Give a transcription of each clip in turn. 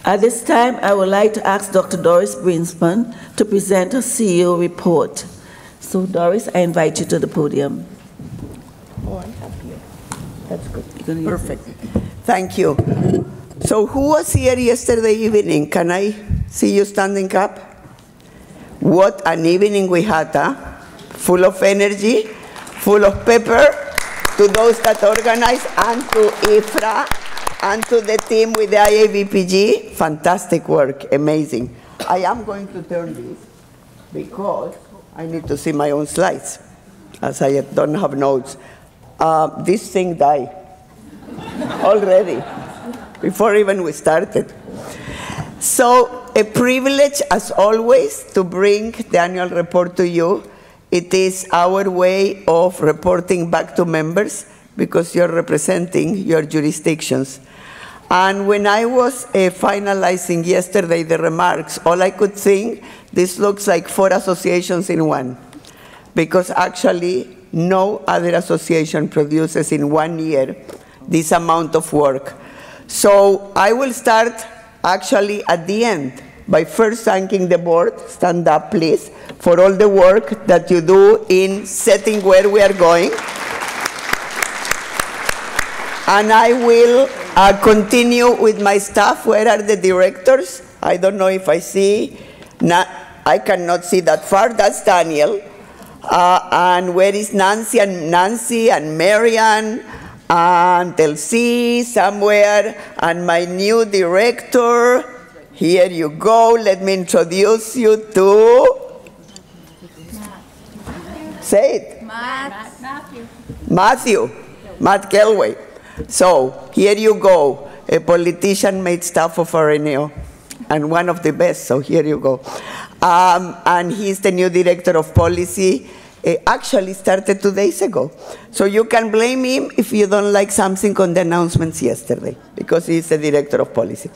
At this time, I would like to ask Dr. Doris Grinspun to present her CEO report. So, Doris, I invite you to the podium. Oh, I have here. That's good. Perfect. Thank you. So who was here yesterday evening? Can I see you standing up? What an evening we had, huh? Full of energy, full of pepper, to those that organized, and to IFRA, and to the team with the IAVPG. Fantastic work, amazing. I am going to turn this because I need to see my own slides, as I don't have notes. This thing died already, before even we started. So, a privilege, as always, to bring the annual report to you. It is our way of reporting back to members, because you're representing your jurisdictions. And when I was finalizing yesterday the remarks, all I could think, this looks like 4 associations in one, because actually no other association produces in 1 year this amount of work. So I will start actually at the end by first thanking the board, stand up please, for all the work that you do in setting where we are going. And I will continue with my staff. Where are the directors? I don't know if I see. I cannot see that far. That's Daniel. And where is Nancy and Marian and Elsie somewhere, and my new director? Here you go. Let me introduce you to. Say it. Matthew. Matt Kelway. So here you go. A politician made staff of RNAO, and one of the best. So here you go. And he's the new director of policy. Actually started 2 days ago. So you can blame him if you don't like something on the announcements yesterday, because he's the director of policy.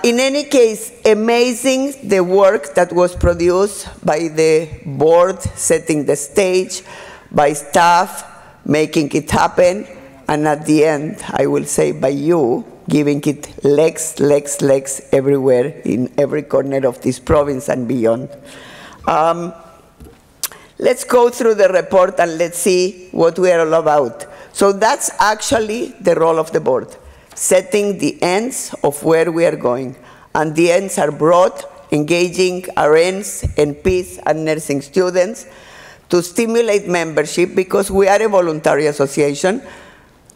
In any case, amazing the work that was produced by the board, setting the stage, by staff, making it happen, and at the end, I will say by you, giving it legs everywhere, in every corner of this province and beyond. Let's go through the report and let's see what we are all about. So that's actually the role of the board, setting the ends of where we are going. And the ends are broad, engaging RNs, NPs, and nursing students to stimulate membership, because we are a voluntary association.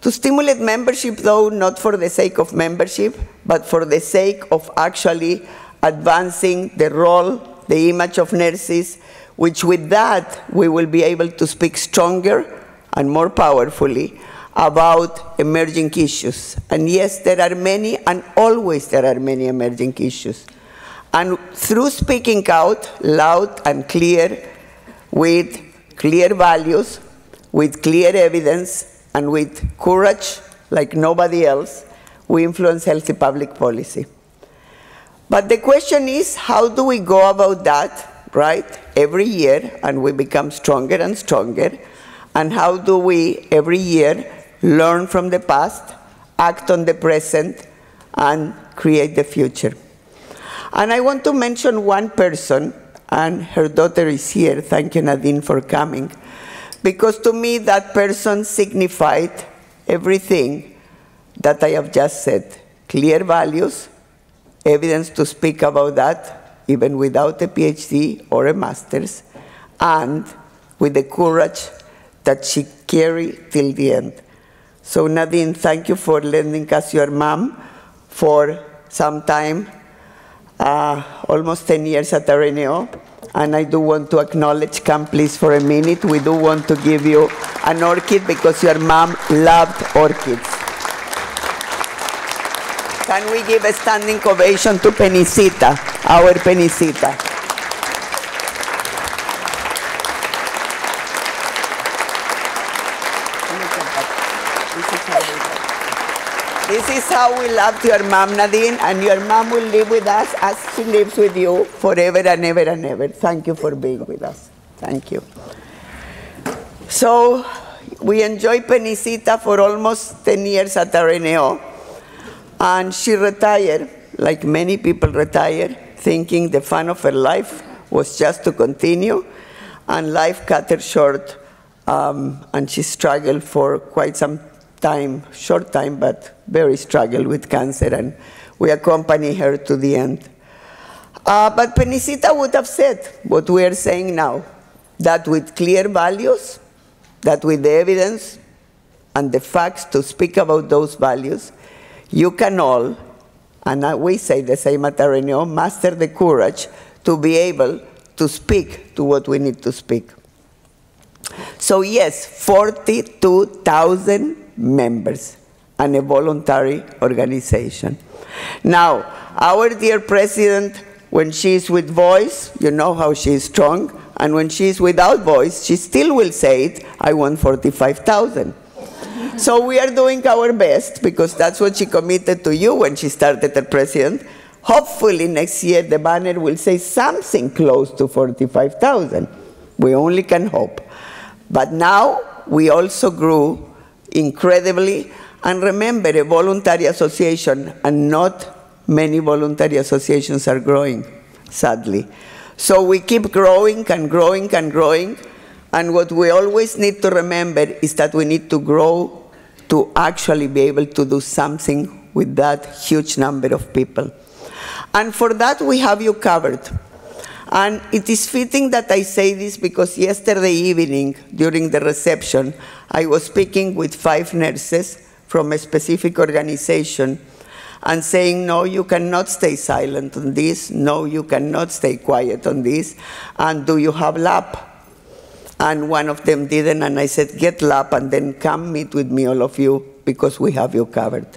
To stimulate membership, though, not for the sake of membership, but for the sake of actually advancing the role, the image of nurses, which with that, we will be able to speak stronger and more powerfully about emerging issues. And yes, there are many, and always there are many emerging issues. And through speaking out loud and clear, with clear values, with clear evidence, and with courage like nobody else, we influence healthy public policy. But the question is, how do we go about that? Right, every year, and we become stronger and stronger. And how do we, every year, learn from the past, act on the present, and create the future? And I want to mention one person, and her daughter is here. Thank you, Nadine, for coming. Because to me, that person signified everything that I have just said. Clear values, evidence to speak about that, even without a PhD or a master's, and with the courage that she carried till the end. So Nadine, thank you for lending us your mom for some time, almost 10 years at RNAO. And I do want to acknowledge, come please for a minute, we do want to give you an orchid because your mom loved orchids. Can we give a standing ovation to Penicita, our Penicita? This is how we loved your mom, Nadine, and your mom will live with us as she lives with you forever and ever and ever. Thank you for being with us. Thank you. So we enjoyed Penicita for almost 10 years at RNAO, and she retired like many people, retire thinking the fun of her life was just to continue, and life cut her short, and she struggled for quite some time, short time, but very struggled with cancer, and we accompany her to the end. But Penicita would have said what we are saying now, that with clear values, that with the evidence and the facts to speak about those values, you can all, and we say the same at RNAO, master the courage to be able to speak to what we need to speak. So yes, 42,000 members and a voluntary organization. Now, our dear president, when she's with voice, you know how she's strong, and when she's without voice, she still will say it, I want 45,000. So we are doing our best, because that's what she committed to you when she started as president. Hopefully next year the banner will say something close to 45,000. We only can hope. But now we also grew incredibly, and remember, a voluntary association, and not many voluntary associations are growing, sadly. So we keep growing and growing and growing, and what we always need to remember is that we need to grow to actually be able to do something with that huge number of people. And for that we have you covered. And it is fitting that I say this because yesterday evening, during the reception, I was speaking with 5 nurses from a specific organization and saying, no, you cannot stay silent on this, no, you cannot stay quiet on this, and do you have lab? And one of them didn't, and I said, get lab and then come meet with me, all of you, because we have you covered.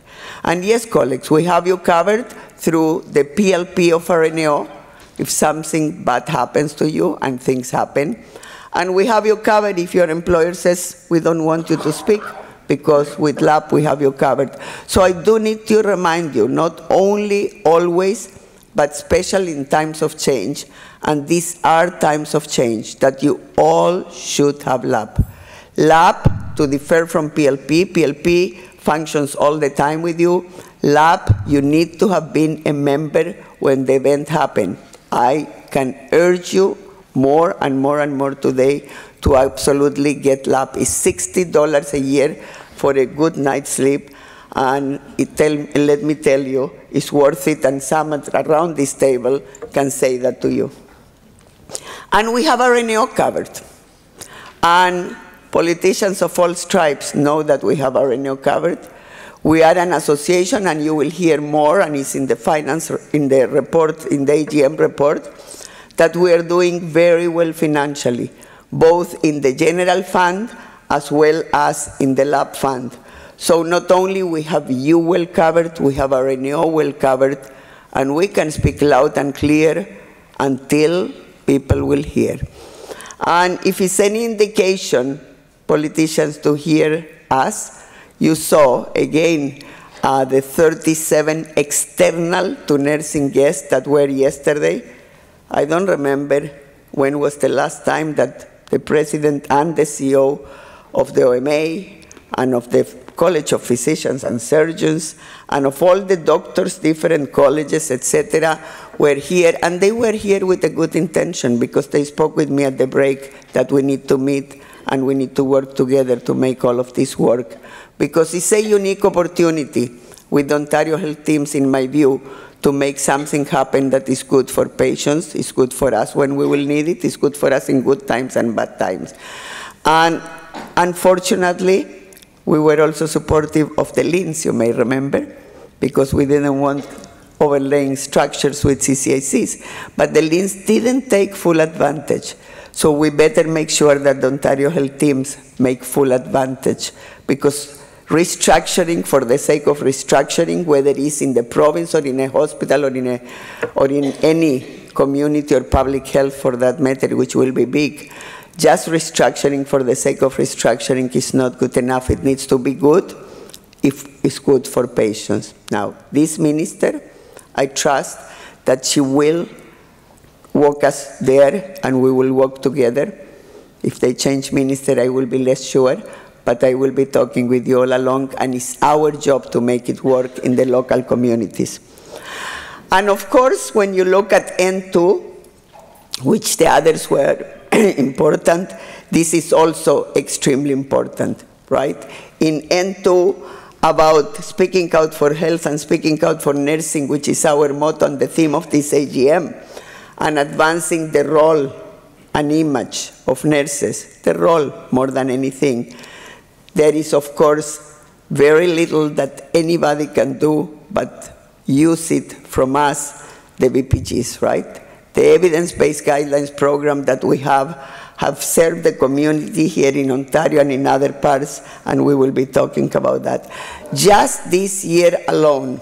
And yes, colleagues, we have you covered through the PLP of RNAO, if something bad happens to you, and things happen. And we have you covered if your employer says, we don't want you to speak, because with lab we have you covered. So I do need to remind you, not only always, but especially in times of change, and these are times of change, that you all should have lab. Lab, to differ from PLP, PLP functions all the time with you. Lab, you need to have been a member when the event happened. I can urge you more and more and more today to absolutely get lab. It's $60 a year for a good night's sleep, and let me tell you, it's worth it, and some around this table can say that to you. And we have RNAO covered. And politicians of all stripes know that we have RNAO covered. We are an association, and you will hear more, and it's in the report, in the AGM report, that we are doing very well financially, both in the general fund as well as in the lab fund. So not only we have you well covered, we have RNAO well covered, and we can speak loud and clear until people will hear. And if it's any indication, politicians, to hear us, you saw, again, the 37 external to nursing guests that were yesterday. I don't remember when was the last time that the president and the CEO of the OMA and of the College of Physicians and Surgeons and of all the doctors, different colleges, etc., were here. And they were here with a good intention, because they spoke with me at the break that we need to meet and we need to work together to make all of this work. Because it's a unique opportunity with Ontario Health Teams, in my view, to make something happen that is good for patients, it's good for us when we will need it, it's good for us in good times and bad times. And unfortunately, we were also supportive of the LINs, you may remember, because we didn't want overlaying structures with CCICs. But the LINs didn't take full advantage. So we better make sure that the Ontario Health Teams make full advantage, because restructuring for the sake of restructuring, whether it's in the province or in a hospital or in any community or public health for that matter, which will be big, just restructuring for the sake of restructuring is not good enough. It needs to be good if it's good for patients. Now, this minister, I trust that she will walk us there and we will work together. If they change minister, I will be less sure, but I will be talking with you all along, and it's our job to make it work in the local communities. And of course, when you look at N2, which the others were important, this is also extremely important, right? In N2, about speaking out for health and speaking out for nursing, which is our motto and the theme of this AGM, and advancing the role and image of nurses, the role more than anything. There is, of course, very little that anybody can do but use it from us, the VPGs, right? The evidence-based guidelines program that we have served the community here in Ontario and in other parts, and we will be talking about that. Just this year alone,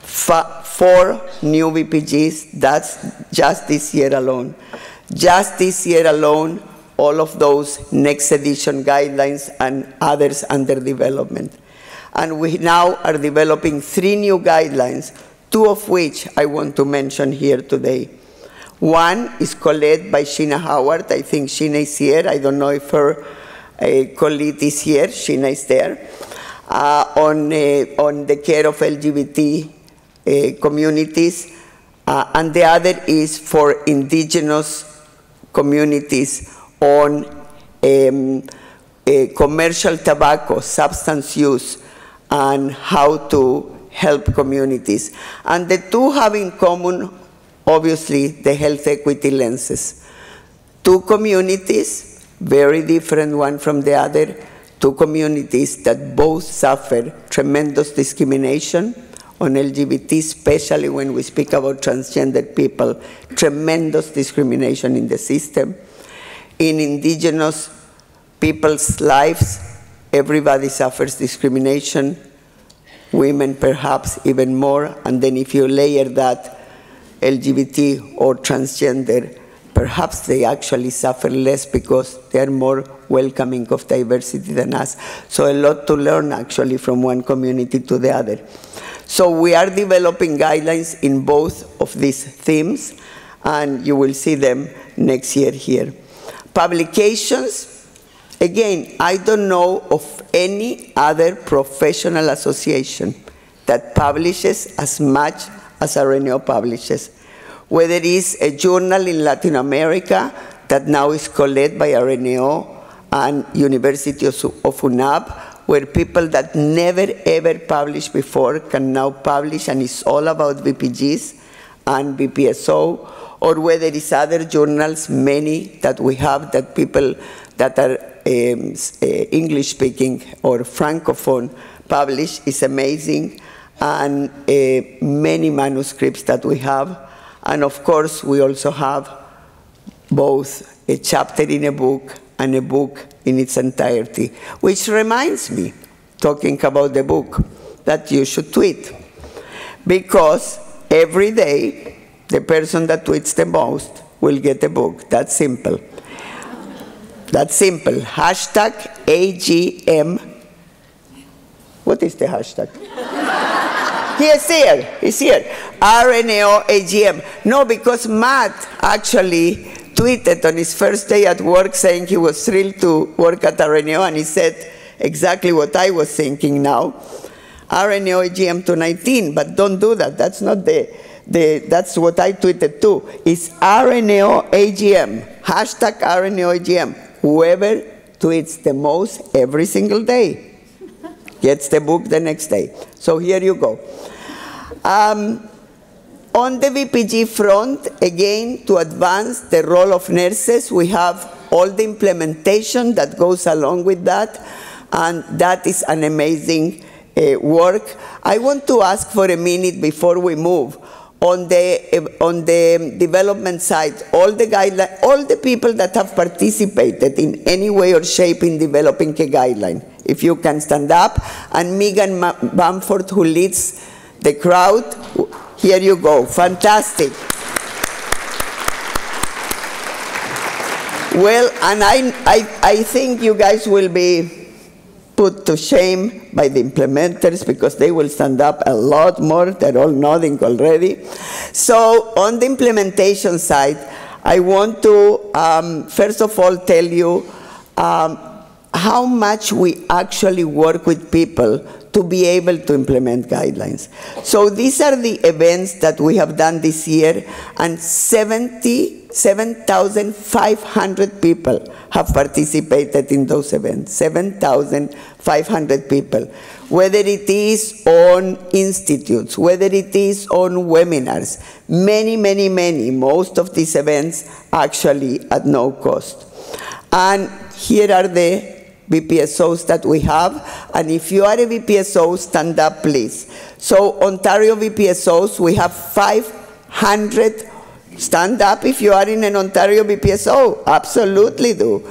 4 new VPGs, that's just this year alone. Just this year alone, all of those next edition guidelines and others under development. And we now are developing 3 new guidelines, 2 of which I want to mention here today. One is co-led by Sheena Howard. I think Sheena is here. I don't know if her colleague is here. Sheena is there. On the care of LGBT communities. And the other is for indigenous communities on commercial tobacco, substance use, and how to help communities. And the 2 have in common, obviously, the health equity lenses. 2 communities, very different one from the other, 2 communities that both suffer tremendous discrimination on LGBT, especially when we speak about transgender people, tremendous discrimination in the system. In indigenous people's lives, everybody suffers discrimination, women perhaps even more, and then if you layer that LGBT or transgender, perhaps they actually suffer less because they are more welcoming of diversity than us. So a lot to learn actually from one community to the other. So we are developing guidelines in both of these themes, and you will see them next year here. Publications, again, I don't know of any other professional association that publishes as much as RNAO publishes. Whether it is a journal in Latin America that now is co-led by RNAO and University of UNAB, where people that never ever published before can now publish, and it's all about VPGs and BPSO, or whether it's other journals, many that we have that people that are English-speaking or Francophone publish is amazing, and many manuscripts that we have. And of course, we also have both a chapter in a book and a book in its entirety, which reminds me, talking about the book, that you should tweet. Because every day, the person that tweets the most will get a book. That's simple. That's simple. Hashtag AGM. What is the hashtag? He is here. He's here. RNAO AGM. No, because Matt actually tweeted on his first day at work saying he was thrilled to work at RNAO, and he said exactly what I was thinking now. RNAO AGM 219, but don't do that. That's not that's what I tweeted too. It's RNAO AGM. Hashtag RNAO AGM. Whoever tweets the most every single day gets the book the next day. So here you go. On the VPG front, again, to advance the role of nurses, we have all the implementation that goes along with that, and that is an amazing work. I want to ask for a minute before we move. On the development side, all the guidelines, all the people that have participated in any way or shape in developing a guideline, if you can stand up, and Megan Bamford, who leads the crowd, here you go. Fantastic. Well, and I think you guys will be put to shame by the implementers because they will stand up a lot more. They're all nodding already. So on the implementation side, I want to, first of all, tell you how much we actually work with people to be able to implement guidelines. So these are the events that we have done this year, and 7,500 people have participated in those events, 7,500 people. Whether it is on institutes, whether it is on webinars, many, many, many, most of these events actually at no cost. And here are the VPSOs that we have, and if you are a VPSO, stand up, please. So Ontario VPSOs, we have 500. Stand up if you are in an Ontario VPSO, absolutely do.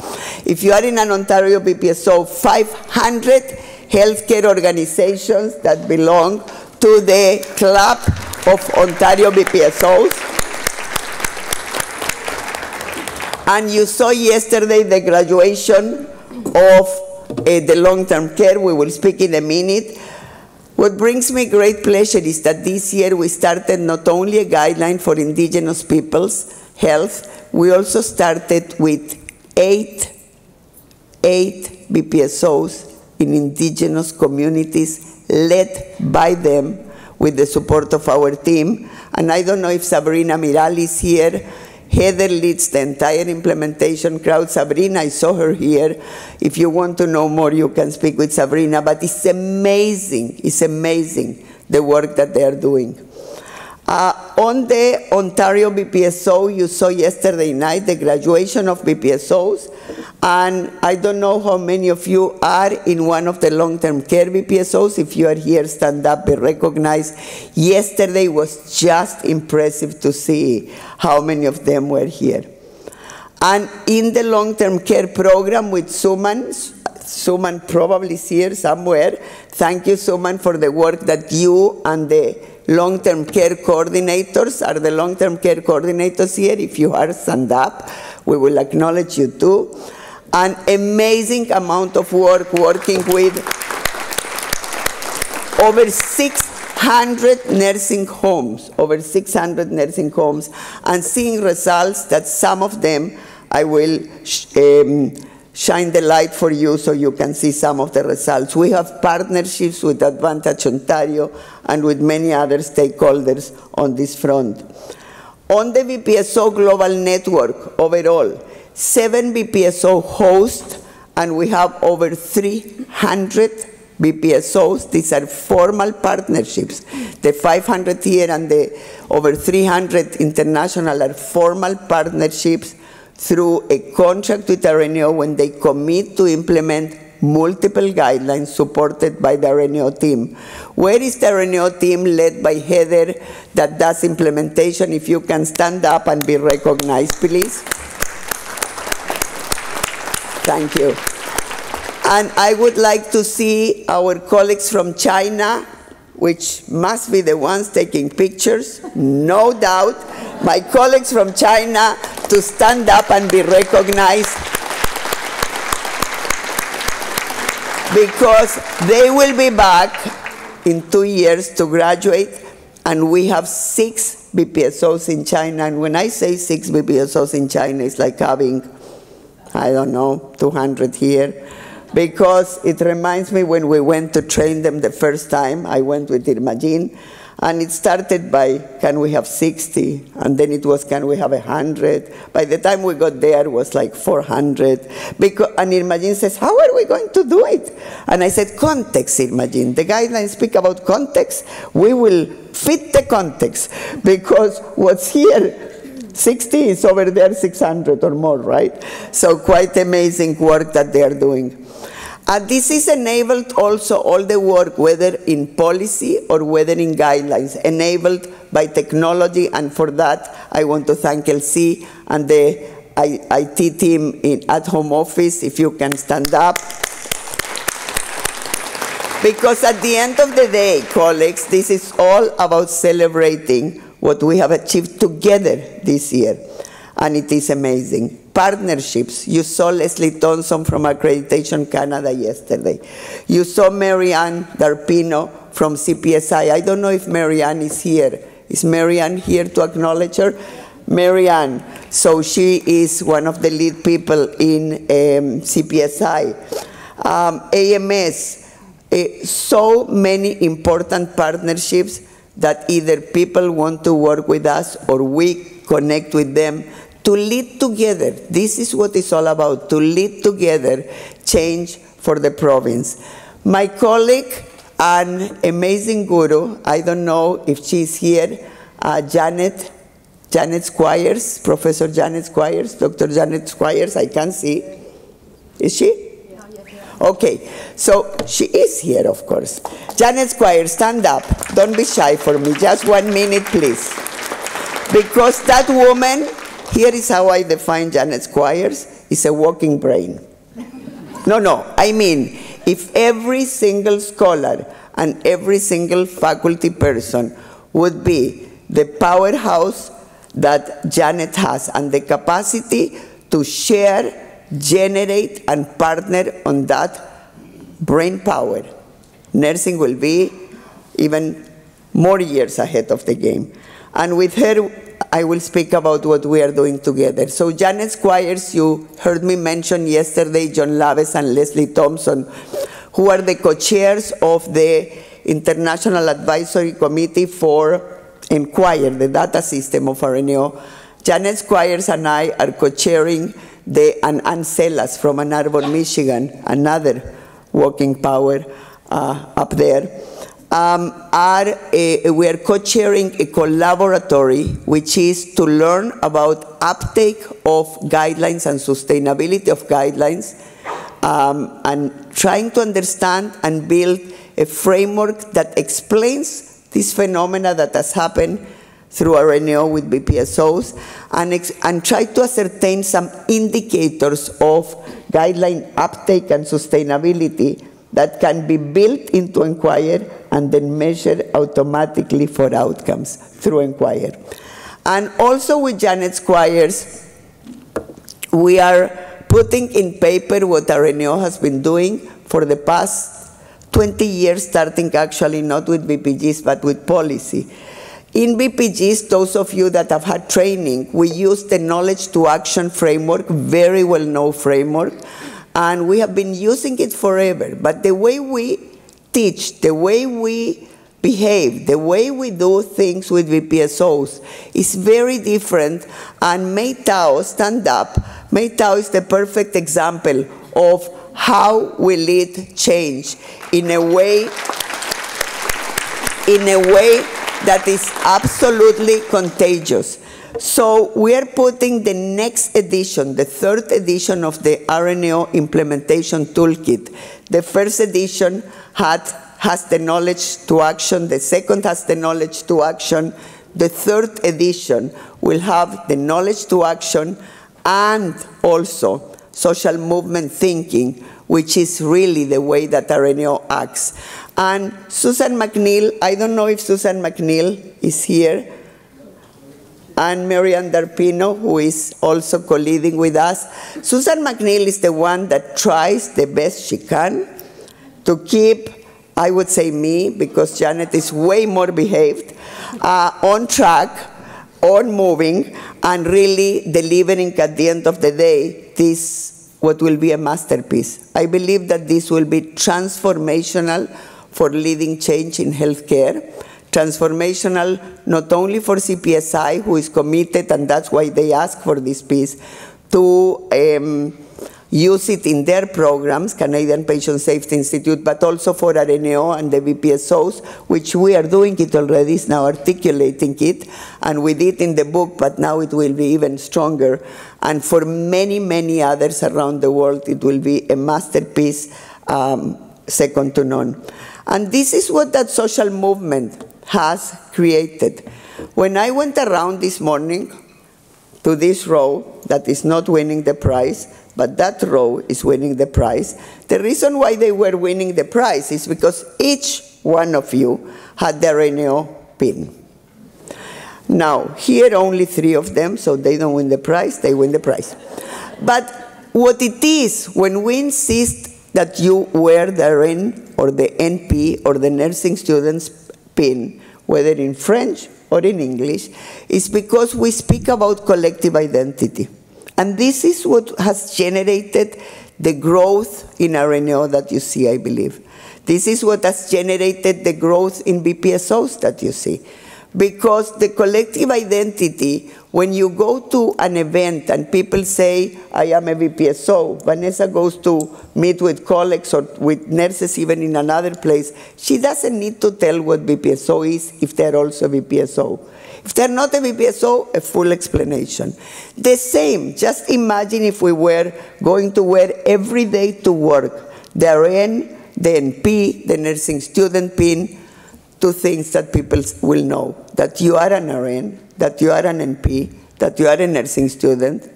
If you are in an Ontario VPSO, 500 healthcare organizations that belong to the Club of Ontario VPSOs. And you saw yesterday the graduation of the long-term care. We will speak in a minute. What brings me great pleasure is that this year we started not only a guideline for Indigenous people's health, we also started with eight VPSOs in Indigenous communities led by them with the support of our team. And I don't know if Sabrina Miral is here. Heather leads the entire implementation crowd. Sabrina, I saw her here. If you want to know more, you can speak with Sabrina. But it's amazing the work that they are doing. On the Ontario BPSO, you saw yesterday night the graduation of BPSOs. And I don't know how many of you are in one of the long-term care BPSOs. If you are here, stand up, be recognized. Yesterday was just impressive to see how many of them were here. And in the long-term care program with Suman probably is here somewhere. Thank you, Suman, for the work that you and the long-term care coordinators, are the long-term care coordinators here? If you are, stand up. We will acknowledge you too. An amazing amount of work working with over 600 nursing homes, and seeing results that some of them I will shine the light for you so you can see some of the results. We have partnerships with Advantage Ontario and with many other stakeholders on this front. On the VPSO Global Network overall, 7 VPSO hosts, and we have over 300 VPSOs. These are formal partnerships. The 500 here and the over 300 international are formal partnerships through a contract with RNAO when they commit to implement multiple guidelines supported by the RNAO team. Where is the RNAO team led by Heather that does implementation? If you can stand up and be recognized, please. Thank you. And I would like to see our colleagues from China, which must be the ones taking pictures, no doubt. My colleagues from China to stand up and be recognized, because they will be back in 2 years to graduate, and we have 6 BPSOs in China. And when I say 6 BPSOs in China, it's like having, I don't know, 200 here. Because it reminds me when we went to train them the first time, I went with Irmajin, and it started by, can we have 60? And then it was, can we have 100? By the time we got there, it was like 400. And Irmajin says, how are we going to do it? And I said, context, Irmajin. The guidelines speak about context. We will fit the context, because what's here, 60 is over there, 600 or more, right? So quite amazing work that they are doing. And this is enabled also all the work, whether in policy or whether in guidelines, enabled by technology. And for that, I want to thank LC and the IT team at home office, if you can stand up. Because at the end of the day, colleagues, this is all about celebrating what we have achieved together this year. And it is amazing. Partnerships. You saw Leslie Thompson from Accreditation Canada yesterday. You saw Marianne Darpino from CPSI. I don't know if Marianne is here. Is Marianne here to acknowledge her? Marianne. So she is one of the lead people in CPSI. AMS. so many important partnerships that either people want to work with us or we connect with them to lead together. This is what it's all about, to lead together change for the province. My colleague, an amazing guru, I don't know if she's here, Janet Squires, Professor Janet Squires, Dr. Janet Squires, I can't see. Is she? Okay, so she is here, of course. Janet Squires, stand up. Don't be shy for me. Just 1 minute, please. Because that woman, here is how I define Janet Squires, is a walking brain. No, I mean, if every single scholar and every single faculty person would be the powerhouse that Janet has and the capacity to share, generate, and partner on that brain power, nursing will be even more years ahead of the game. And with her, I will speak about what we are doing together. So Janet Squires, you heard me mention yesterday John Laves and Leslie Thompson, who are the co-chairs of the International Advisory Committee for Enquire, the data system of RNAO. Janet Squires and I are co-chairing and Celas from Ann Arbor, Michigan, another working power up there. We are co-chairing a collaboratory which is to learn about uptake of guidelines and sustainability of guidelines, and trying to understand and build a framework that explains this phenomena that has happened through RNAO with BPSOs, and try to ascertain some indicators of guideline uptake and sustainability that can be built into Enquire and then measured automatically for outcomes through Enquire. And also with Janet Squires, we are putting in paper what RNAO has been doing for the past 20 years, starting actually not with BPGs, but with policy. In BPGs, those of you that have had training, we use the knowledge to action framework, very well-known framework, and we have been using it forever. But the way we teach, the way we behave, the way we do things with BPSOs is very different. And Maytao, stand up, Maytao is the perfect example of how we lead change in a way that is absolutely contagious. So we are putting the next edition, the third edition of the RNAO implementation toolkit. The first edition has the knowledge to action, the second has the knowledge to action, the third edition will have the knowledge to action and also social movement thinking, which is really the way that RNAO acts. And Susan McNeil, I don't know if Susan McNeil is here, and Marianne Darpino, who is also co-leading with us. Susan McNeil is the one that tries the best she can to keep, I would say me, because Janet is way more behaved, on track, on moving, and really delivering at the end of the day this, what will be a masterpiece. I believe that this will be transformational for leading change in healthcare, transformational not only for CPSI, who is committed, and that's why they ask for this piece, to use it in their programs, Canadian Patient Safety Institute, but also for RNAO and the BPSOs, which we are doing it already, is now articulating it, and we did in the book, but now it will be even stronger. And for many, many others around the world, it will be a masterpiece, second to none. And this is what that social movement has created. When I went around this morning to this row that is not winning the prize, but that row is winning the prize, the reason why they were winning the prize is because each one of you had the RNAO pin. Now, here only 3 of them, so they don't win the prize, they win the prize. But what it is, when we insist that you wear the RN or the NP or the nursing student's pin, whether in French or in English, is because we speak about collective identity. And this is what has generated the growth in RNAO that you see, I believe. This is what has generated the growth in VPSOs that you see. Because the collective identity, when you go to an event and people say, I am a VPSO, Vanessa goes to meet with colleagues or with nurses even in another place, she doesn't need to tell what VPSO is if they're also VPSO. If they're not a VPSO, a full explanation. The same, just imagine if we were going to wear every day to work the RN, the NP, the nursing student pin, two things that people will know, that you are an RN, that you are an NP, that you are a nursing student.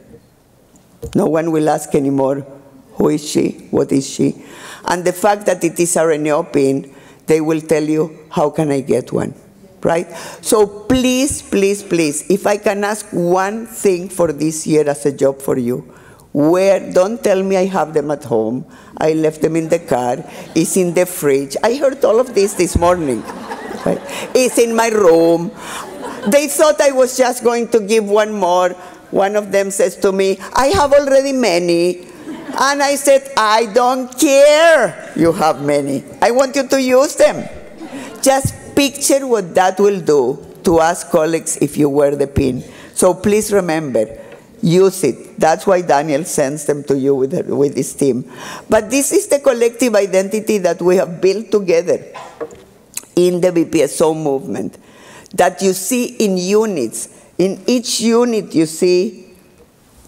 No one will ask anymore, who is she, what is she? And the fact that it is RNAO pin, they will tell you, how can I get one, right? So please, please, please, if I can ask one thing for this year as a job for you, don't tell me I have them at home, I left them in the car, it's in the fridge. I heard all of this morning. Right? It's in my room. They thought I was just going to give one more. One of them says to me, I have already many. And I said, I don't care you have many. I want you to use them. Just picture what that will do to us colleagues if you wear the pin. So please remember, use it. That's why Daniel sends them to you with his team. But this is the collective identity that we have built together in the VPSO movement, that you see in units. In each unit you see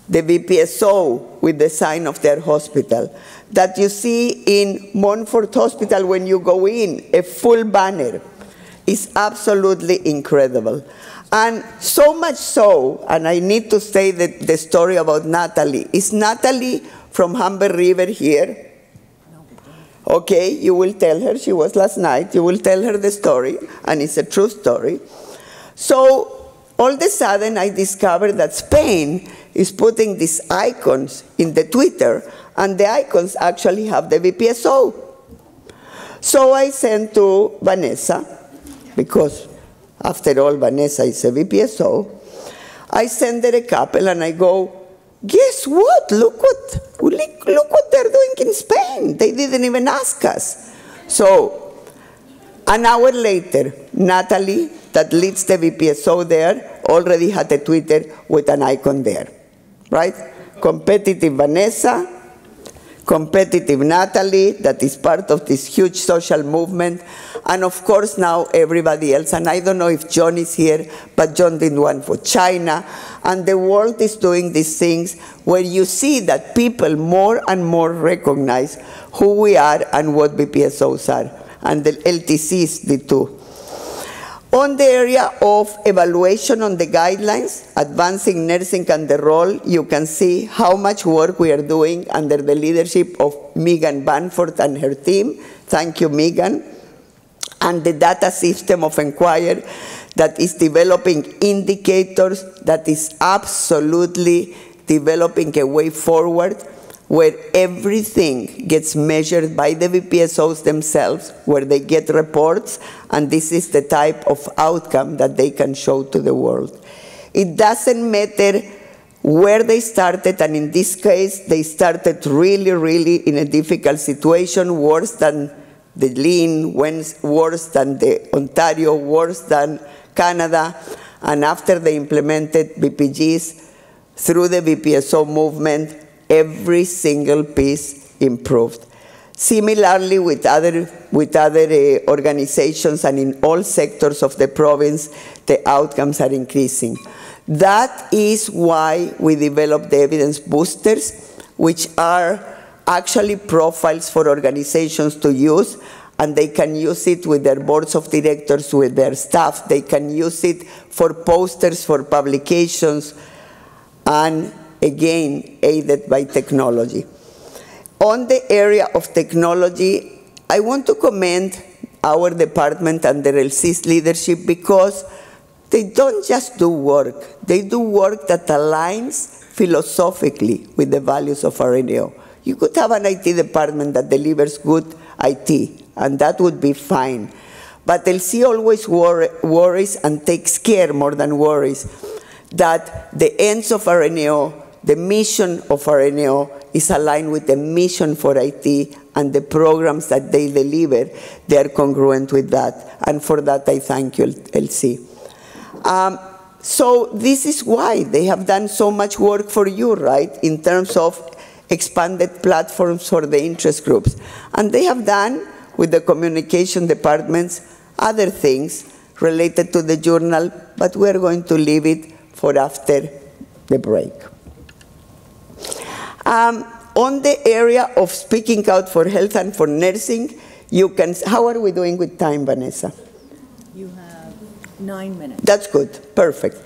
the VPSO with the sign of their hospital. That you see in Montfort Hospital when you go in, a full banner. Is absolutely incredible. And so much so, and I need to say the story about Natalie. Is Natalie from Humber River here? Okay, you will tell her, she was last night, you will tell her the story, and it's a true story. So, all of a sudden I discovered that Spain is putting these icons in the Twitter, and the icons actually have the VPSO. So I sent to Vanessa, because after all, Vanessa is a VPSO. I send her a couple and I go, guess what? Look what they're doing in Spain. They didn't even ask us. So, an hour later, Natalie, that leads the VPSO there, already had a Twitter with an icon there, right? Competitive Vanessa, competitive Natalie, that is part of this huge social movement, and of course now everybody else. And I don't know if John is here, but John did one for China. And the world is doing these things where you see that people more and more recognize who we are and what VPSOs are. And the LTCs did too. On the area of evaluation on the guidelines, advancing nursing and the role, you can see how much work we are doing under the leadership of Megan Banford and her team. Thank you, Megan. And the data system of Enquire that is developing indicators, that is absolutely developing a way forward where everything gets measured by the VPSOs themselves, where they get reports, and this is the type of outcome that they can show to the world. It doesn't matter where they started, and in this case, they started really, really in a difficult situation, worse than the Lean, worse than the Ontario, worse than Canada, and after they implemented VPGs through the VPSO movement, every single piece improved. Similarly, with other organizations and in all sectors of the province, the outcomes are increasing. That is why we developed the evidence boosters, which are actually profiles for organizations to use, and they can use it with their boards of directors, with their staff. They can use it for posters, for publications, and again, aided by technology. On the area of technology, I want to commend our department and the RELSIS leadership because they don't just do work. They do work that aligns philosophically with the values of RNAO. You could have an IT department that delivers good IT, and that would be fine. But LC always worries and takes care more than worries that the ends of RNAO, the mission of RNAO, is aligned with the mission for IT and the programs that they deliver, they are congruent with that. And for that, I thank you, LC. So this is why they have done so much work for you, right, in terms of expanded platforms for the interest groups. And they have done, with the communication departments, other things related to the journal, but we're going to leave it for after the break. On the area of speaking out for health and for nursing, you can, how are we doing with time, Vanessa? You have 9 minutes. That's good, perfect.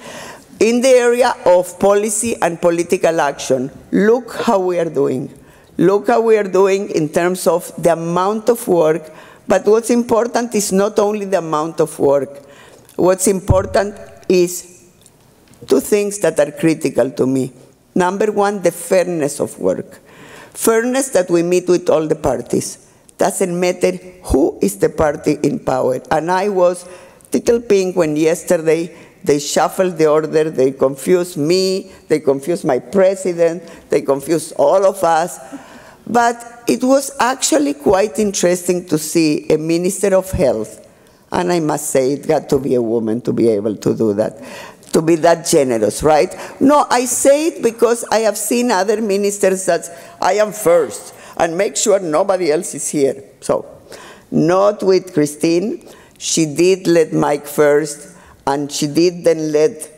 In the area of policy and political action, look how we are doing. Look how we are doing in terms of the amount of work, but what's important is not only the amount of work. What's important is two things that are critical to me. Number one, the fairness of work. Fairness that we meet with all the parties. Doesn't matter who is the party in power. And I was little pink when yesterday they shuffled the order, they confused me, they confused my president, they confused all of us. But it was actually quite interesting to see a minister of health, and I must say it got to be a woman to be able to do that, to be that generous, right? No, I say it because I have seen other ministers that I am first, and make sure nobody else is here. So, not with Christine. She did let Mike first, and she did then let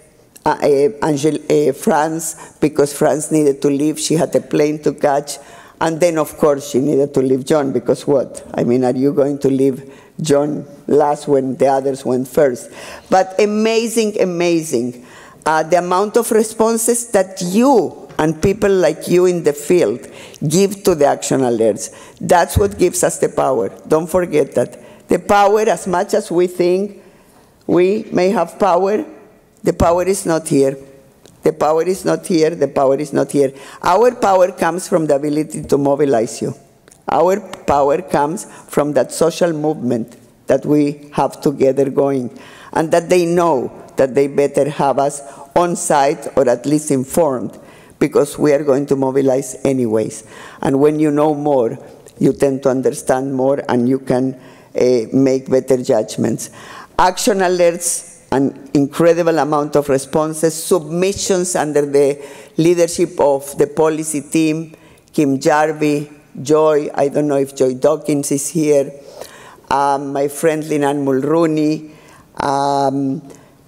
France, because France needed to leave. She had a plane to catch. And then, of course, she needed to leave John, because what? I mean, are you going to leave John last when the others went first? But amazing, amazing. The amount of responses that you and people like you in the field give to the action alerts. That's what gives us the power. Don't forget that. The power, as much as we think we may have power, the power is not here. The power is not here, the power is not here. Our power comes from the ability to mobilize you. Our power comes from that social movement that we have together going, and that they know that they better have us on site or at least informed, because we are going to mobilize anyways. And when you know more, you tend to understand more and you can make better judgments. Action alerts, an incredible amount of responses, submissions under the leadership of the policy team, Kim Jarvie, Joy, I don't know if Joy Dawkins is here, my friend Linan Mulrooney,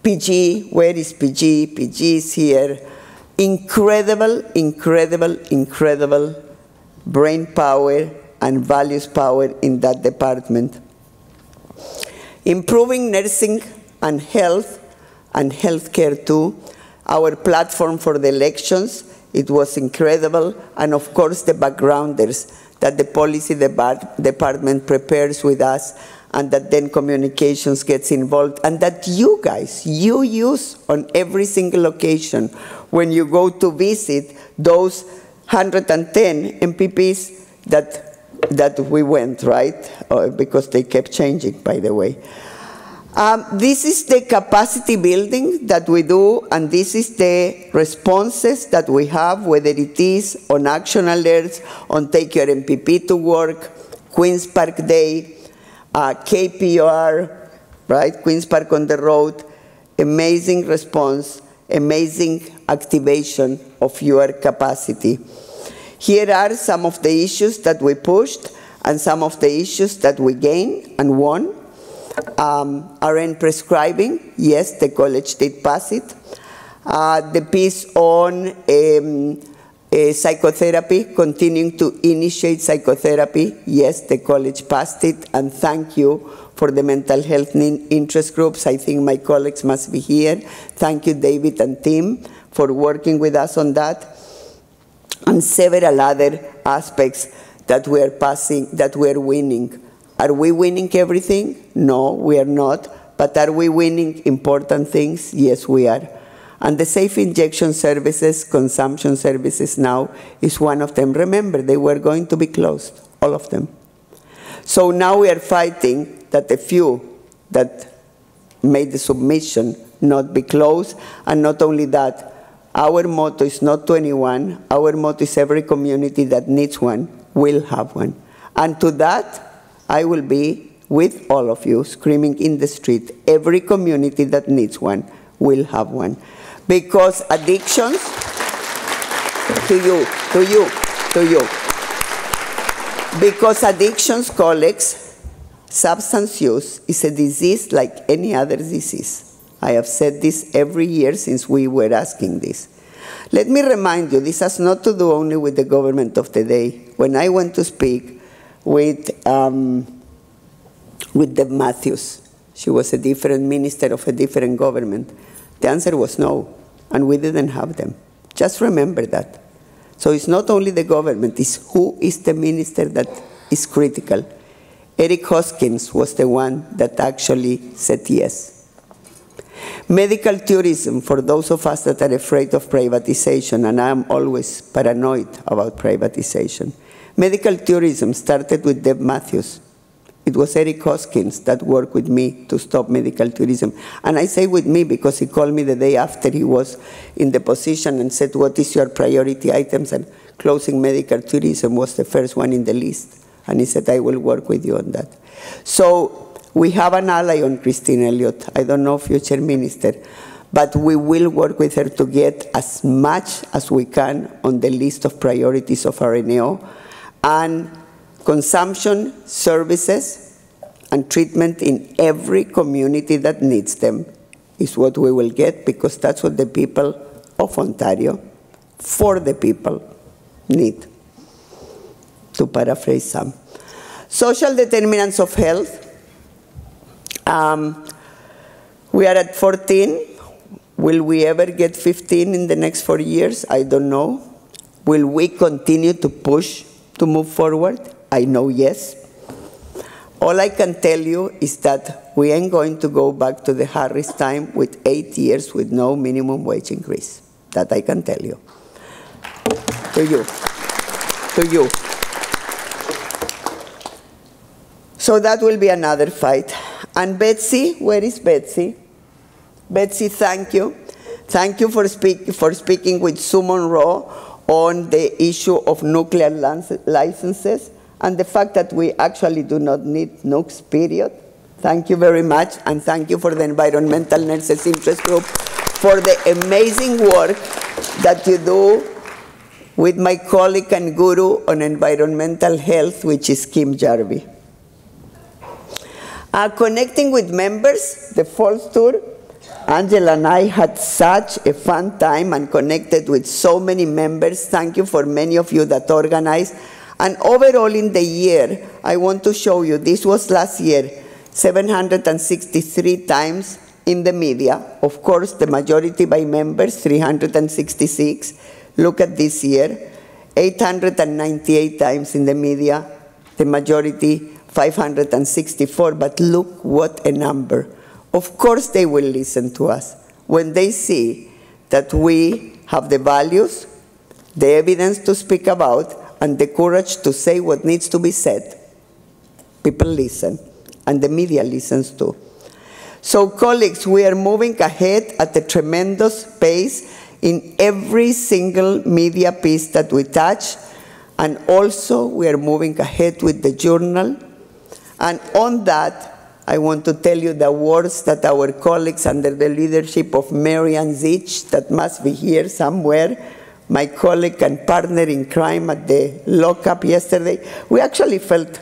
PG, where is PG? PG is here. Incredible, incredible, incredible brain power and values power in that department. Improving nursing and healthcare too. Our platform for the elections, it was incredible. And of course the backgrounders that the policy department prepares with us, and that then communications gets involved, and that you guys, you use on every single occasion when you go to visit those 110 MPPs that we went, right? Because they kept changing, by the way. This is the capacity building that we do, and this is the responses that we have, whether it is on action alerts, on Take Your MPP to Work, Queen's Park Day, KPR, right? Queen's Park on the Road. Amazing response, amazing activation of your capacity. Here are some of the issues that we pushed and some of the issues that we gained and won. RN prescribing, yes, the college did pass it. The piece on psychotherapy, continuing to initiate psychotherapy, yes, the college passed it, and thank you for the mental health interest groups. I think my colleagues must be here. Thank you, David and Tim, for working with us on that. And several other aspects that we are passing, that we are winning. Are we winning everything? No, we are not. But are we winning important things? Yes, we are. And the safe injection services, consumption services now is one of them. Remember, they were going to be closed, all of them. So now we are fighting that a few that made the submission not be closed. And not only that, our motto is not 21. Our motto is every community that needs one will have one. And to that, I will be with all of you screaming in the street. Every community that needs one will have one. Because addictions, to you. Because addictions, colleagues, substance use is a disease like any other disease. I have said this every year since we were asking this. Let me remind you, this has not to do only with the government of the day. When I went to speak with Deb Matthews, she was a different minister of a different government, the answer was no, and we didn't have them. Just remember that. So it's not only the government, it's who is the minister that is critical. Eric Hoskins was the one that actually said yes. Medical tourism, for those of us that are afraid of privatization, and I'm always paranoid about privatization. Medical tourism started with Deb Matthews. It was Eric Hoskins that worked with me to stop medical tourism. And I say with me because he called me the day after he was in the position and said, what is your priority items? And closing medical tourism was the first one in the list. And he said, I will work with you on that. So we have an ally on Christine Elliott. I don't know, future minister, but we will work with her to get as much as we can on the list of priorities of RNAO. And consumption, services, and treatment in every community that needs them is what we will get, because that's what the people of Ontario, for the people, need, to paraphrase some. Social determinants of health. We are at 14. Will we ever get 15 in the next 4 years? I don't know. Will we continue to push to move forward? I know yes. All I can tell you is that we ain't going to go back to the Harris time with 8 years with no minimum wage increase. That I can tell you. To you. To you. So that will be another fight. And Betsy, where is Betsy? Betsy, thank you. Thank you for speaking with Sue Monroe on the issue of nuclear licenses and the fact that we actually do not need nukes, period. Thank you very much. And thank you for the Environmental Nurses Interest Group for the amazing work that you do with my colleague and guru on environmental health, which is Kim Jarvie. Connecting with members, the Falls Tour, Angela and I had such a fun time and connected with so many members. Thank you for many of you that organized. And overall in the year, I want to show you, this was last year, 763 times in the media. Of course, the majority by members, 366. Look at this year, 898 times in the media, the majority 564, but look what a number. Of course they will listen to us when they see that we have the values, the evidence to speak about, and the courage to say what needs to be said. People listen, and the media listens too. So colleagues, we are moving ahead at a tremendous pace in every single media piece that we touch, and also we are moving ahead with the journal. And on that, I want to tell you the awards that our colleagues under the leadership of Marianne Zich, that must be here somewhere, my colleague and partner in crime at the lockup yesterday. We actually felt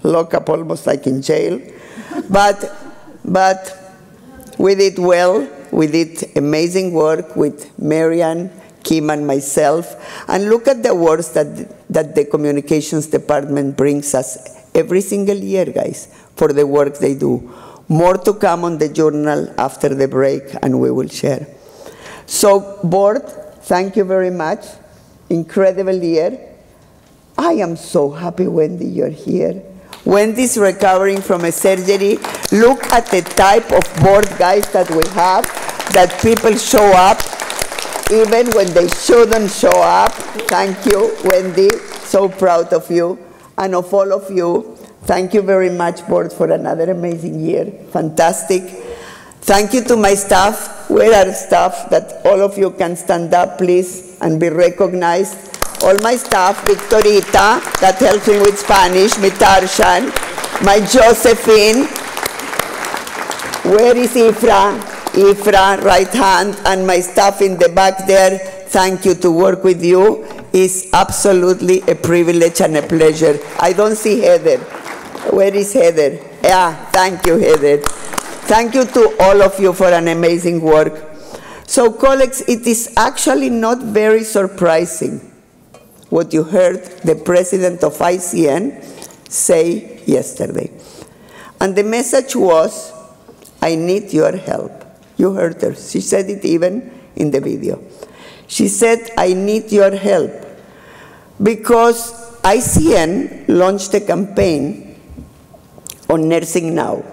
lockup almost like in jail, but we did well. We did amazing work with Marianne, Kim, and myself. And look at the awards that the communications department brings us every single year, guys, for the work they do. More to come on the journal after the break, and we will share. So, board, thank you very much. Incredible year. I am so happy, Wendy, you're here. Wendy's recovering from a surgery. Look at the type of board, guys, that we have, that people show up even when they shouldn't show up. Thank you, Wendy. So proud of you. And of all of you, thank you very much, board, for another amazing year. Fantastic. Thank you to my staff. Where are staff? That all of you can stand up, please, and be recognized. all my staff, Victorita, that helps me with Spanish, my Tarshan, my Josephine. Where is Ifra? Ifra, right hand, and my staff in the back there. Thank you. To work with you is absolutely a privilege and a pleasure. I don't see Heather. Where is Heather? Yeah, thank you, Heather. Thank you to all of you for an amazing work. So, colleagues, it is actually not very surprising what you heard the president of ICN say yesterday. And the message was, I need your help. You heard her. She said it even in the video. She said, I need your help. Because ICN launched a campaign on Nursing Now.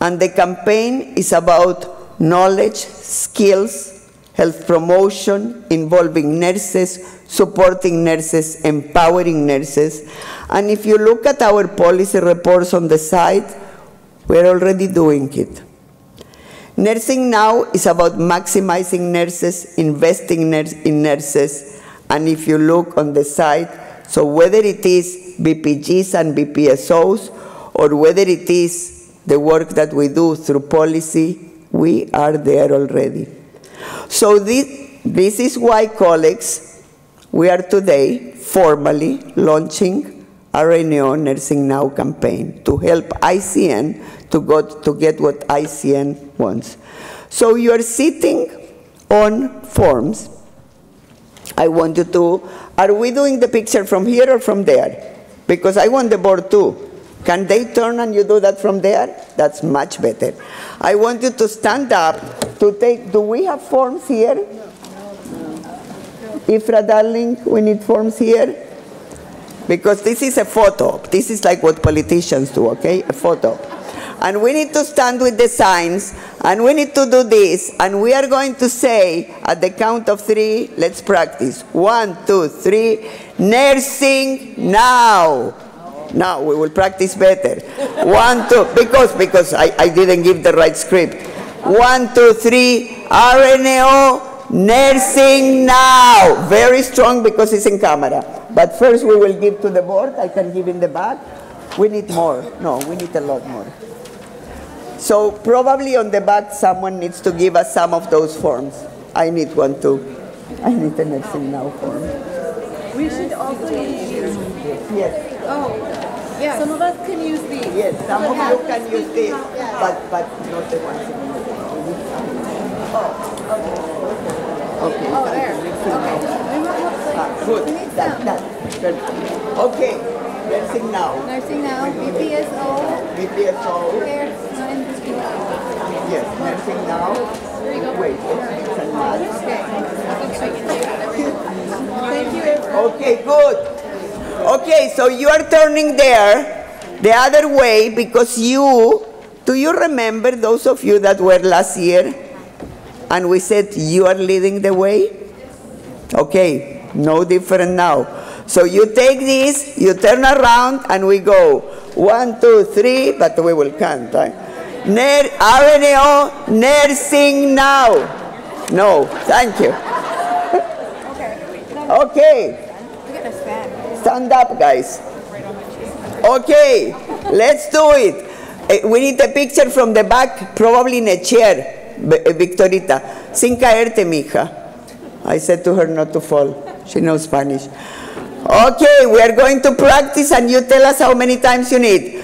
And the campaign is about knowledge, skills, health promotion, involving nurses, supporting nurses, empowering nurses. And if you look at our policy reports on the side, we're already doing it. Nursing Now is about maximizing nurses, investing in nurses, and if you look on the side, so whether it is BPGs and BPSOs, or whether it is the work that we do through policy, we are there already. So this is why, colleagues, we are today formally launching RNAO Nursing Now campaign to help ICN to get what ICN wants. So you are sitting on forms. I want you to, are we doing the picture from here or from there? Because I want the board too. Can they turn and you do that from there? That's much better. I want you to stand up to take, do we have forms here? Ifra, darling, we need forms here. Because this is a photo. This is like what politicians do, okay? A photo. And we need to stand with the signs, and we need to do this, and we are going to say, at the count of 3, let's practice. 1, 2, 3, nursing now. Now we will practice better. 1, 2, because I didn't give the right script. 1, 2, 3, RNAO, nursing now. Very strong because it's in camera. But first we will give to the board. I can give in the back. We need more. No, we need a lot more. So probably on the back someone needs to give us some of those forms. I need one too. I need a nursing now form. We should also use these. Yes. Oh, yeah. Some of us can use these. Yes, some of you can use this, but not the ones in the Okay. Oh, there. Okay. Good. That. Okay. Nursing now. Nursing now. BPSO. BPSO. Yes, nursing now. There you go. Wait. Thank you. Okay, good. Okay, so you are turning there the other way because do you remember those of you that were last year and we said you are leading the way? Okay, no different now. So you take this, you turn around and we go 1, 2, 3, but we will count. RNAO, nursing now. No, thank you. Okay. Stand up, guys. Okay, let's do it. We need a picture from the back, probably in a chair, Victorita. Sin caerte, mija. I said to her not to fall. She knows Spanish. Okay, we are going to practice and you tell us how many times you need.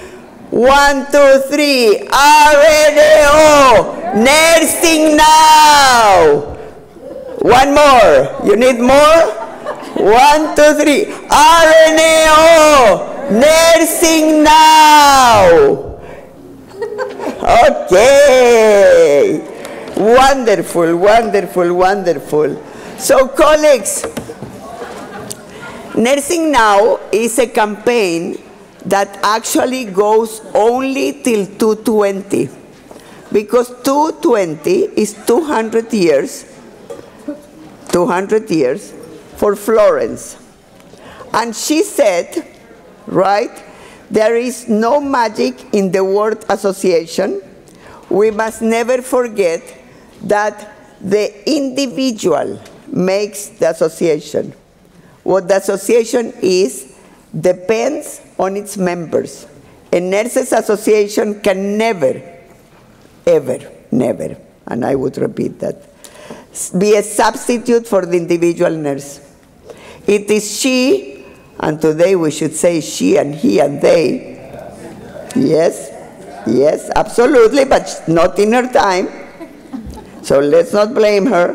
1, 2, 3, RNAO, nursing now. One more. You need more? 1, 2, 3, RNAO, nursing now. Okay. Wonderful, wonderful, wonderful. So, colleagues, Nursing Now is a campaign that actually goes only till 220, because 220 is 200 years for Florence. And she said, right, there is no magic in the word association. We must never forget that the individual makes the association. What the association is depends on its members. A nurses' association can never, ever, never, and I would repeat that, be a substitute for the individual nurse. It is she, and today we should say she and he and they. Yes, yes, absolutely, but not in her time. So let's not blame her.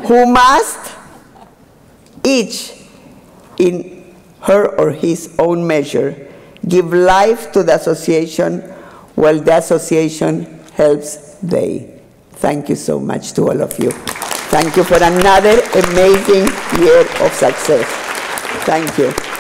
Who must, each in her or his own measure, give life to the association while the association helps they. Thank you so much to all of you. Thank you for another amazing year of success. Thank you.